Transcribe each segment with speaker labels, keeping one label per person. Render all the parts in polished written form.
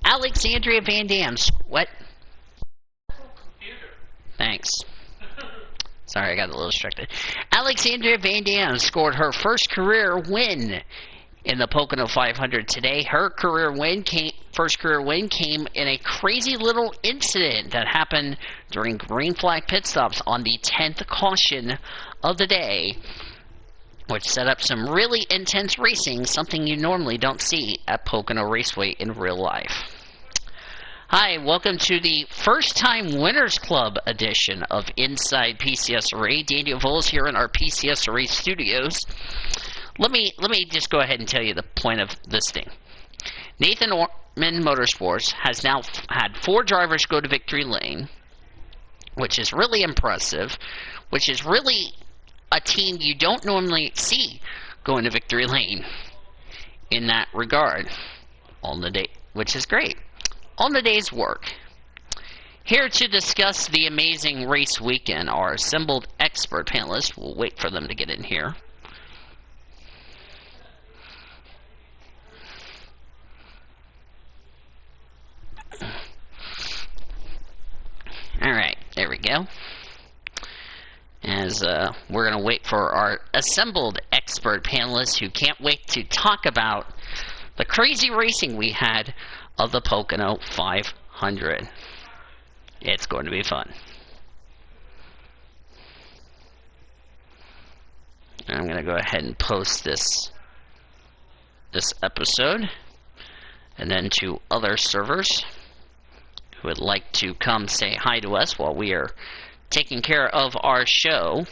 Speaker 1: Alexandria Van Dam's. What? Thanks. Sorry, I got a little distracted. Alexandria Van Dam scored her first career win in the Pocono 500 today. Her first career win came in a crazy little incident that happened during green flag pit stops on the 10th caution of the day, which set up some really intense racing, something you normally don't see at Pocono Raceway in real life. Hi, welcome to the First Time Winners Club edition of Inside PCSRA. Daniel Voles here in our PCSRA studios. Let me just go ahead and tell you the point of this thing. Nathan Orman Motorsports has now had 4 drivers go to victory lane, which is really impressive, which is really a team you don't normally see going to victory lane in that regard on the day, which is great. On the day's work. Here to discuss the amazing race weekend, our assembled expert panelists. We'll wait for them to get in here. Alright, there we go. As we're going to wait for our assembled expert panelists who can't wait to talk about the crazy racing we had of the Pocono 500. It's going to be fun. I'm going to go ahead and post this episode, and then to other servers who would like to come say hi to us while we are taking care of our show.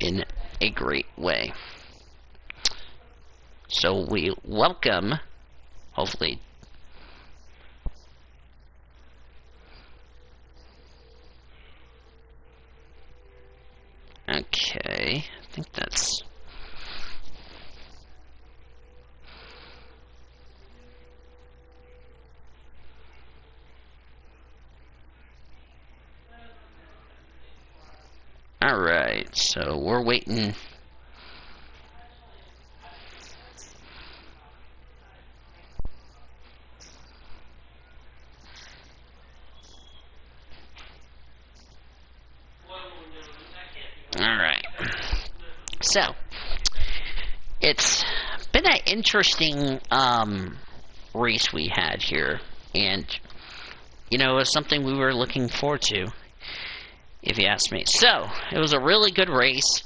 Speaker 1: In a great way. So we welcome, hopefully, okay, I think that's, alright, so we're waiting. Alright, so it's been an interesting race we had here, and you know, it was something we were looking forward to, if you ask me. So it was a really good race.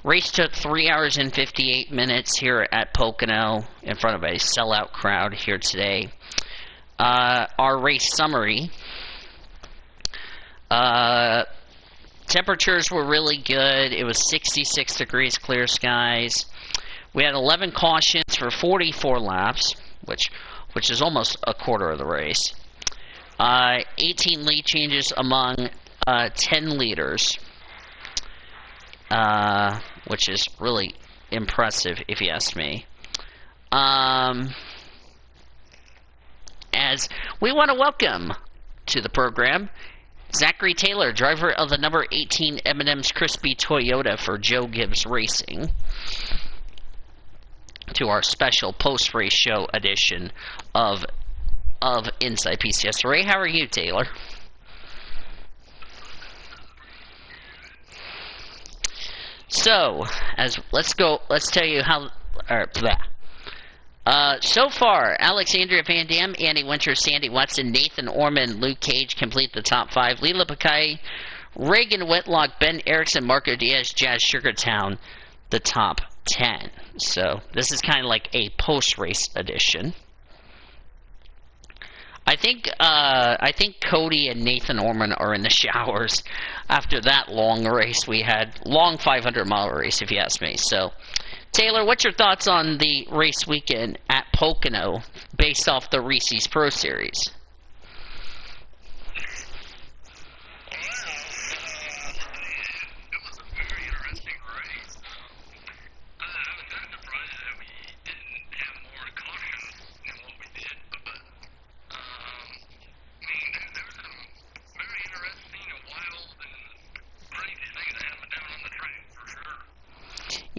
Speaker 1: Race took 3 hours and 58 minutes here at Pocono in front of a sellout crowd here today. Our race summary. Temperatures were really good. It was 66 degrees, clear skies. We had 11 cautions for 44 laps, which is almost a quarter of the race. 18 lead changes among 10 leaders, which is really impressive, if you ask me. As we want to welcome to the program Zachary Taylor, driver of the number 18 M&M's Crispy Toyota for Joe Gibbs Racing, to our special post-race show edition of Inside PCSRA. How are you, Taylor? So, let's tell you how. So far, Alexandria Van Dam, Annie Winters, Sandy Watson, Nathan Orman, Luke Cage complete the top 5. Leela Pakai, Reagan Whitlock, Ben Erickson, Marco Diaz, Jazz Sugartown, the top 10. So this is kind of like a post-race edition. I think Cody and Nathan Orman are in the showers after that long race we had. Long 500-mile race, if you ask me. So, Taylor, what's your thoughts on the race weekend at Pocono based off the Reese's Pro Series?
Speaker 2: Very interesting and wild and crazy things that happened down on the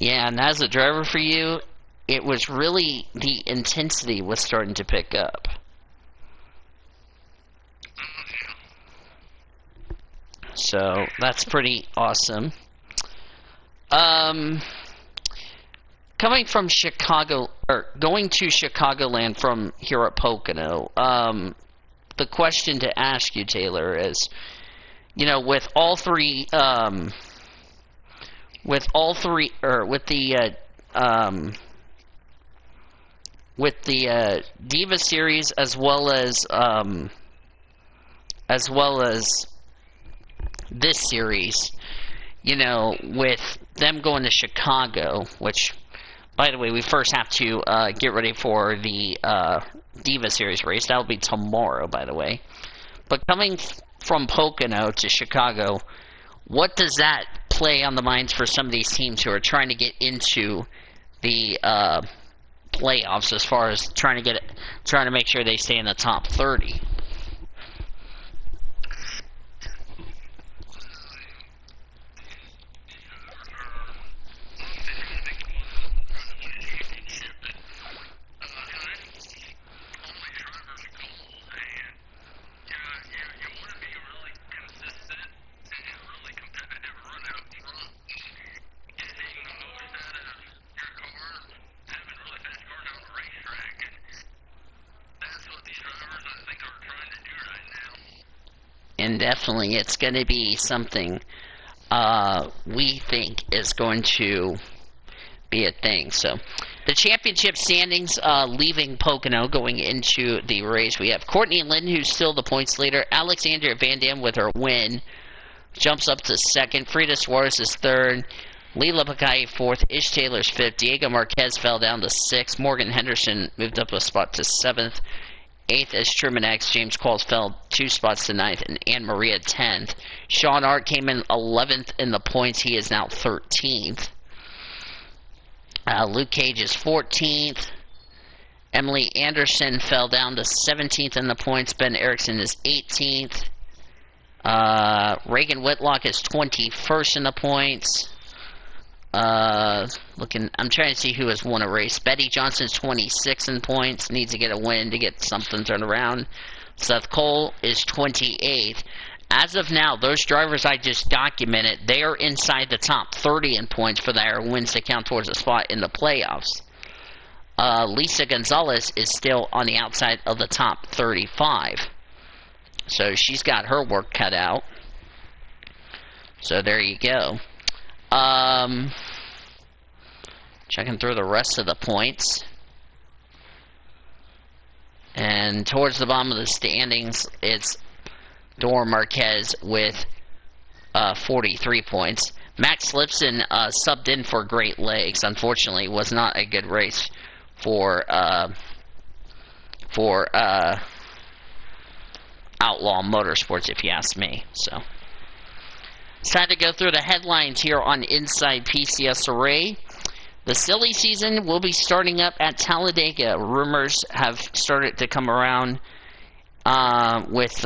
Speaker 1: Yeah, and as a driver for you, it was really the intensity was starting to pick up. So that's pretty awesome. Coming from Chicago, or going to Chicagoland from here at Pocono, the question to ask you, Taylor, is, you know, with all three, with the Diva Series as well as this series, you know, with them going to Chicago, which, by the way, we first have to get ready for the Diva Series race. That'll be tomorrow, by the way. But coming from Pocono to Chicago, what does that play on the minds for some of these teams who are trying to get into the playoffs, as far as trying to make sure they stay in the top 30? And definitely it's going to be something we think is going to be a thing. So the championship standings, leaving Pocono, going into the race, we have Courtney Lynn, who's still the points leader. Alexandria Van Dam with her win jumps up to second. Frida Suarez is third. Leela Pakai fourth. Ish Taylor's fifth. Diego Marquez fell down to sixth. Morgan Henderson moved up a spot to seventh. Eighth is Truman X. James Qualls fell 2 spots to ninth, and Anne Maria 10th. Sean Art came in 11th in the points. He is now 13th. Luke Cage is 14th. Emily Anderson fell down to 17th in the points. Ben Erickson is 18th. Reagan Whitlock is 21st in the points. I'm trying to see who has won a race. Betty Johnson's 26 in points, needs to get a win to get something turned around. Seth Cole is 28th. As of now, those drivers I just documented, they are inside the top 30 in points for their wins to count towards a spot in the playoffs. Lisa Gonzalez is still on the outside of the top 35. So she's got her work cut out. So there you go. Checking through the rest of the points. And towards the bottom of the standings, it's Dora Marquez with 43 points. Max Lipson subbed in for Great Lakes. Unfortunately, was not a good race for Outlaw Motorsports, if you ask me. So it's time to go through the headlines here on Inside PCSRA. The silly season will be starting up at Talladega. Rumors have started to come around with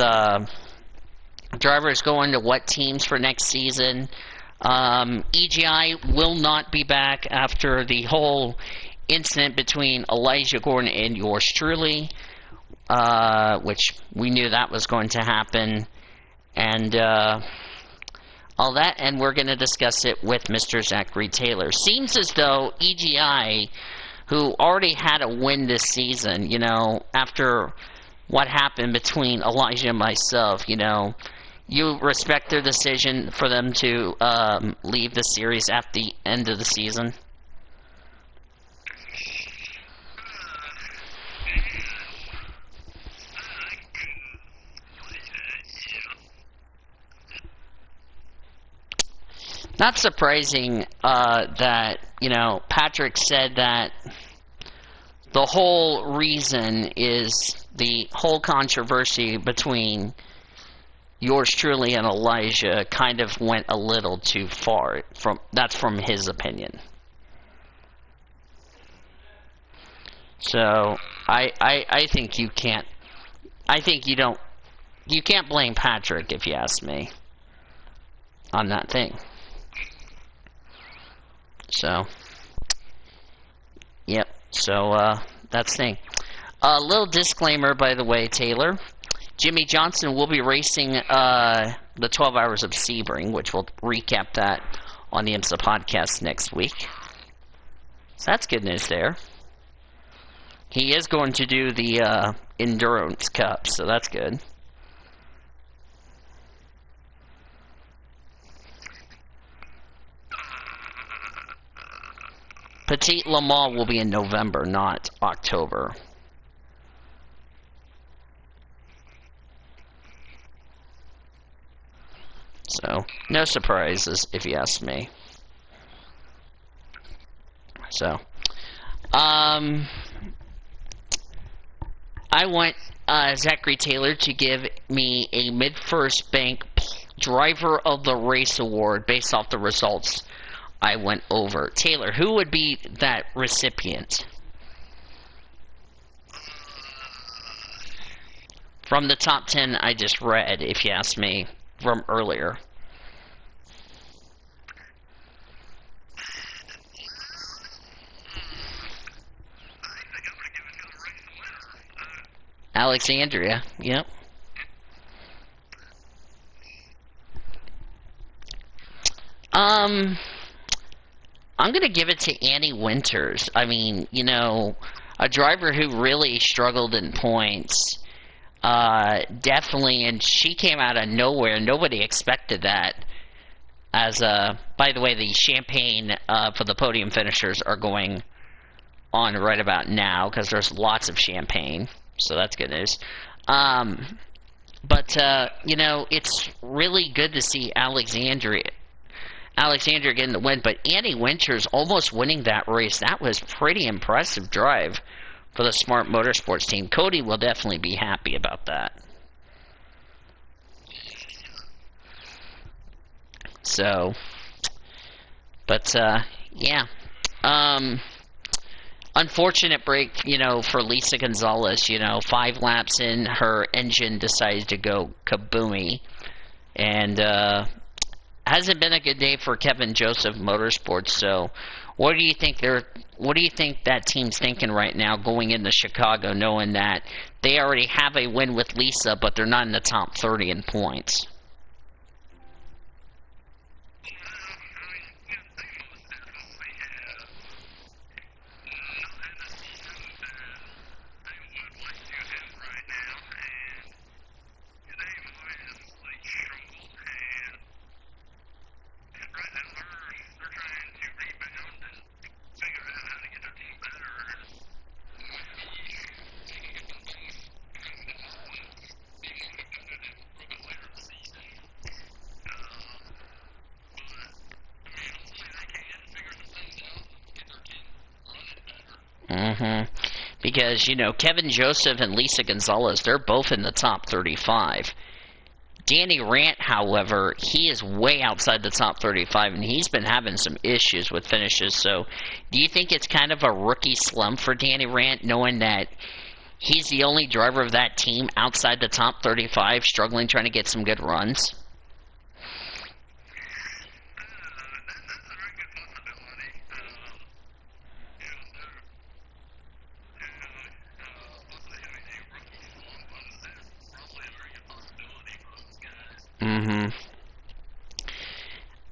Speaker 1: drivers going to what teams for next season. EGI will not be back after the whole incident between Elijah Gordon and yours truly, which we knew that was going to happen. And all that, and we're going to discuss it with Mr. Zachary Taylor. Seems as though EGI, who already had a win this season, you know, after what happened between Elijah and myself, you know, you respect their decision for them to leave the series at the end of the season? Not surprising that, you know, Patrick said that the whole reason is the whole controversy between yours truly and Elijah kind of went a little too far. That's from his opinion. So I think you can't. I think you don't. You can't blame Patrick, if you ask me, on that thing. So Yep. So that's the thing. A little disclaimer, by the way, Taylor. Jimmy Johnson will be racing the 12 Hours of Sebring, which we'll recap that on the IMSA podcast next week. So that's good news there. He is going to do the Endurance Cup, so that's good. Petite Le Mans will be in November, not October. So, no surprises, if you ask me. So, I want Zachary Taylor to give me a mid-first bank driver of the race award based off the results I went over. Taylor, who would be that recipient? From the top 10 I just read, if you ask me, from earlier. Alexandria, yep. I'm gonna give it to Annie Winters. I mean, you know, a driver who really struggled in points. Definitely, and she came out of nowhere. Nobody expected that. As by the way, the champagne for the podium finishers are going on right about now because there's lots of champagne, so that's good news. But you know, it's really good to see Alexandria getting the win, but Annie Winters almost winning that race. That was pretty impressive drive for the Smart Motorsports team. Cody will definitely be happy about that. So, but yeah. Unfortunate break, you know, for Lisa Gonzalez. You know, 5 laps in, her engine decided to go kaboomy, and hasn't been a good day for Kevin Joseph Motorsports. So, what do you think that team's thinking right now going into Chicago, knowing that they already have a win with Lisa, but they're not in the top 30 in points? Because, you know, Kevin Joseph and Lisa Gonzalez, they're both in the top 35. Danny Rant, however, he is way outside the top 35, and he's been having some issues with finishes. So, do you think it's kind of a rookie slump for Danny Rant, knowing that he's the only driver of that team outside the top 35, struggling trying to get some good runs?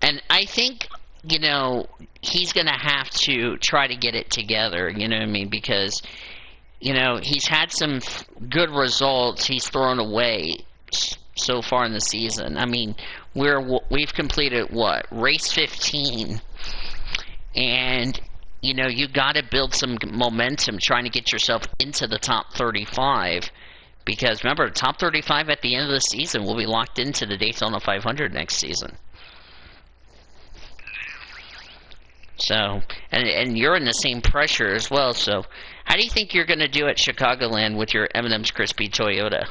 Speaker 1: And I think, you know, he's going to have to try to get it together, you know what I mean? Because, you know, he's had some good results he's thrown away so far in the season. I mean, we've completed, what, race 15. And, you know, you got to build some momentum trying to get yourself into the top 35. Because, remember, top 35 at the end of the season will be locked into the Daytona 500 next season. So, and you're in the same pressure as well. So, how do you think you're going to do at Chicagoland with your M&M's Crispy Toyota?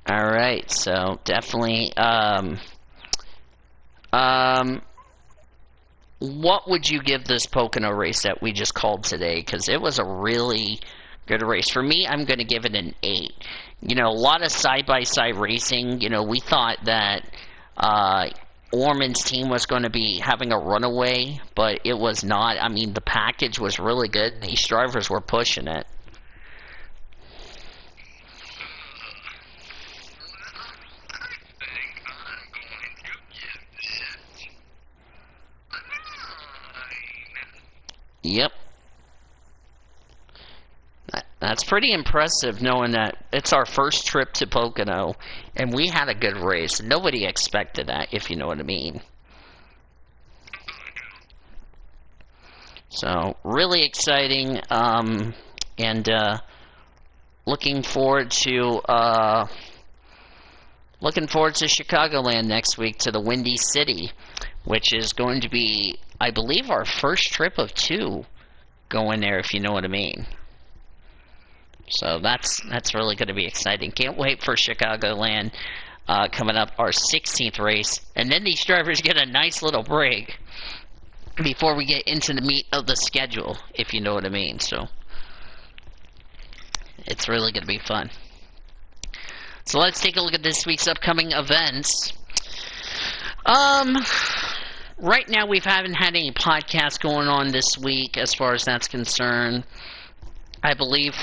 Speaker 1: All right, so definitely. What would you give this Pocono race that we just called today? Because it was a really good race. For me, I'm going to give it an 8. You know, a lot of side-by-side racing. You know, we thought that Orman's team was going to be having a runaway, but it was not. I mean, the package was really good. These drivers were pushing it. Yep. That's pretty impressive knowing that it's our first trip to Pocono and we had a good race. Nobody expected that, if you know what I mean. So, really exciting, and looking forward to Chicagoland next week, to the Windy City, which is going to be, I believe, our first trip of 2 going there, if you know what I mean. So that's really going to be exciting. Can't wait for Chicagoland coming up, our 16th race. And then these drivers get a nice little break before we get into the meat of the schedule, if you know what I mean. So it's really going to be fun. So let's take a look at this week's upcoming events. Right now we haven't had any podcasts going on this week as far as that's concerned. I believe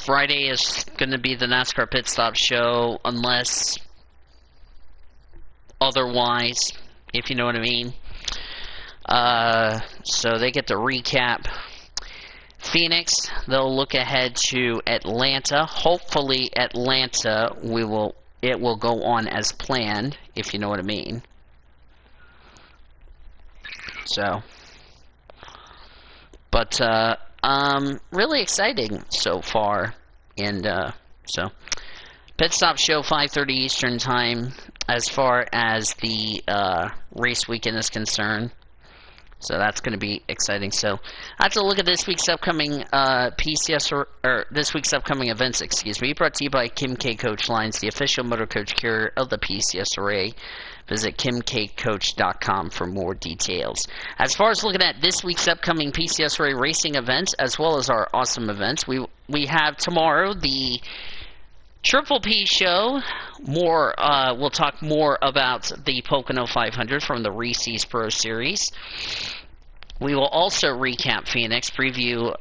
Speaker 1: Friday is going to be the NASCAR Pit Stop show, unless otherwise, if you know what I mean. So they get to recap Phoenix. They'll look ahead to Atlanta. Hopefully Atlanta, it will go on as planned, if you know what I mean. So, but really exciting so far. And so Pit Stop show 5:30 Eastern time as far as the race weekend is concerned. So that's going to be exciting. So I have to look at this week's upcoming this week's upcoming events. Excuse me. Brought to you by Kim K Coach Lines, the official motor coach carrier of the PCSRA. Visit kimkcoach.com for more details. As far as looking at this week's upcoming PCSRA racing events, as well as our awesome events, we have tomorrow the Triple P show. We'll talk more about the Pocono 500 from the Reese's Pro Series. We will also recap Phoenix, preview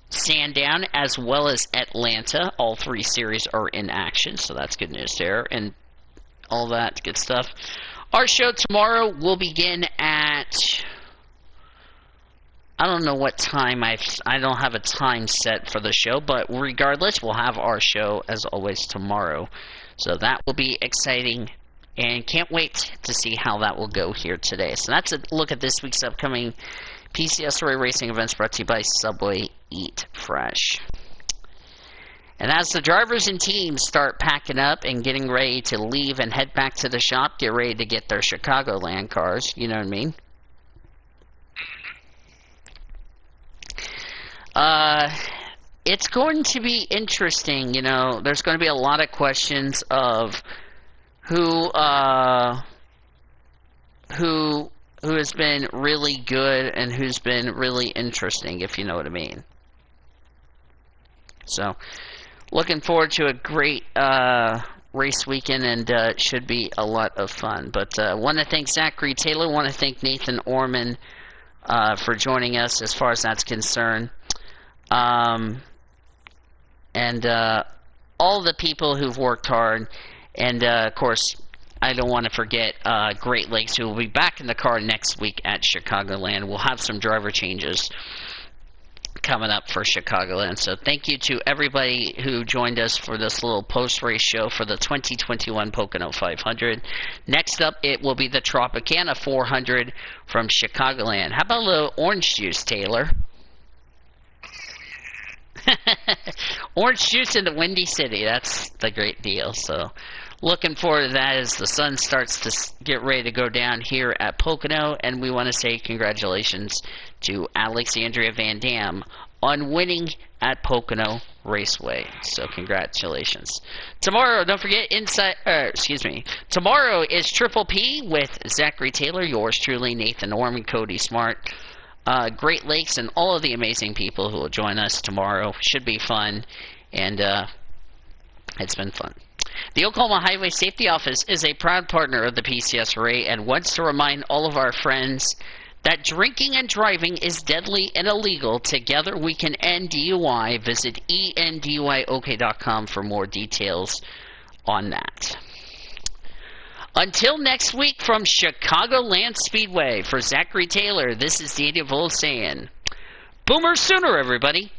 Speaker 1: Sandown, as well as Atlanta. All 3 series are in action, so that's good news there, and all that good stuff. Our show tomorrow will begin at, I don't know what time. I don't have a time set for the show, but regardless, we'll have our show as always tomorrow. So that will be exciting, and can't wait to see how that will go here today. So that's a look at this week's upcoming PCSRA racing events, brought to you by Subway Eat Fresh. And as the drivers and teams start packing up and getting ready to leave and head back to the shop, get ready to get their Chicagoland cars, you know what I mean? It's going to be interesting, you know. There's going to be a lot of questions of who has been really good and who's been really interesting, if you know what I mean. So, looking forward to a great race weekend, and it should be a lot of fun. But want to thank Zachary Taylor, want to thank Nathan Orman for joining us as far as that's concerned. And all the people who've worked hard, and of course, I don't want to forget Great Lakes, who will be back in the car next week at Chicagoland. We'll have some driver changes coming up for Chicagoland. So thank you to everybody who joined us for this little post-race show for the 2021 Pocono 500. Next up, it will be the Tropicana 400 from Chicagoland. How about a little orange juice, Taylor? Orange juice in the Windy City. That's the great deal. So looking forward to that as the sun starts to get ready to go down here at Pocono. And we want to say congratulations to Alexandria Van Dam on winning at Pocono Raceway. So congratulations. Tomorrow, don't forget, tomorrow is Triple P with Zachary Taylor, yours truly, Nathan Norman, Cody Smart, Great Lakes, and all of the amazing people who will join us tomorrow. Should be fun, and it's been fun. The Oklahoma Highway Safety Office is a proud partner of the PCSRA and wants to remind all of our friends that drinking and driving is deadly and illegal. Together we can end DUI. Visit enduyok.com for more details on that. Until next week from Chicagoland Speedway, for Zachary Taylor, this is Daniel Vole saying, Boomer Sooner, everybody.